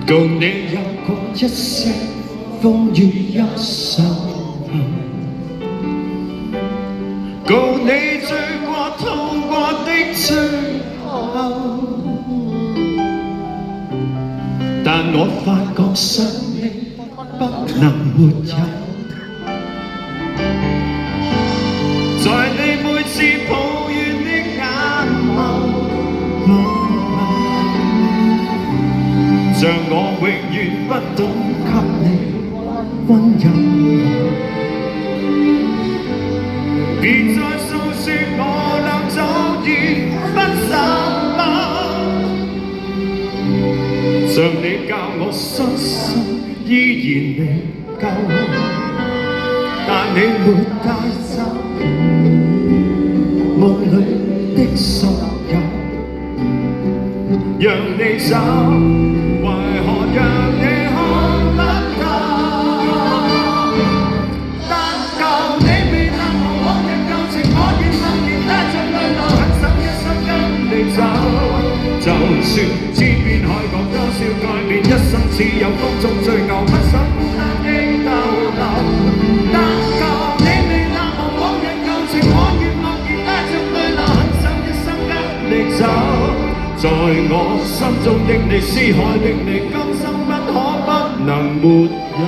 共你有過一些風雨憂愁，共你醉過痛過的最後，但我發覺想你不能沒有，在你每次抱怨的眼眸。像我永遠不懂給你溫柔，別再訴說我倆早已分手吧。像你教我傷心依然未夠，但你沒帶走夢裏的所有，讓你走。為何讓你看不透？但求你未能和往日舊情，我願默然帶着淚流，狠心一生跟你走。就算千變海角多少改變，一生只有風中追牛，不想孤單的逗留。但求你未能和往日舊情，我願默然帶着淚流，狠心一生跟你走。在我心中的你，思海的你，今生不可不能沒有。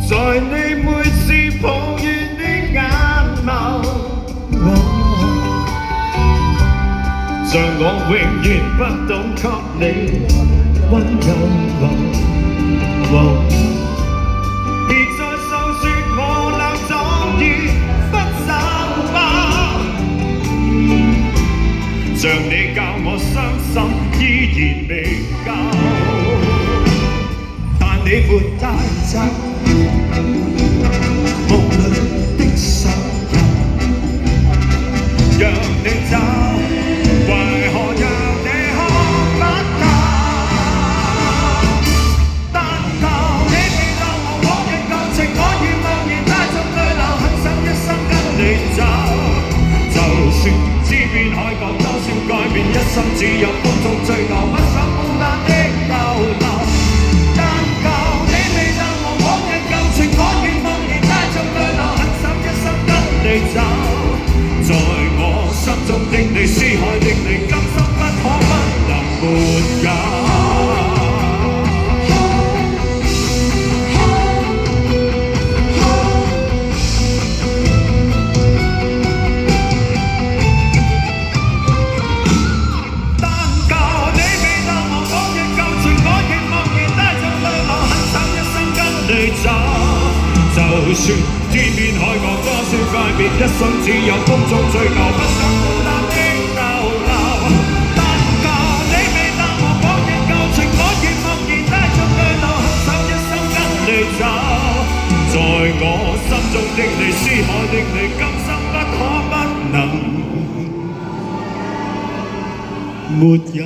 在你每次抱怨的眼眸，像我永遠不懂給你溫柔。別再訴說我倆早已分手吧，像你教我傷心依然未夠，但你沒帶走夢裏的所有，讓你走，為何讓你看不透？但求你未能和往日舊情，我願默然帶着淚流，狠心一生跟你走。就算知變海角多少改變，一生只有風中追牛，不想孤單的逗留。但求你未能和往日舊情，我願默然帶着淚流，狠心一生跟你走。在我心中的你，思海的你，今生不可不能沒有。就算天邊海角多少改變，一生只有風中追牛，不想孤單的逗留。但求你未能和往日舊情，我願默然帶着淚流，狠心一生跟你走。在我心中的你，思海的你，今生不可不能沒有。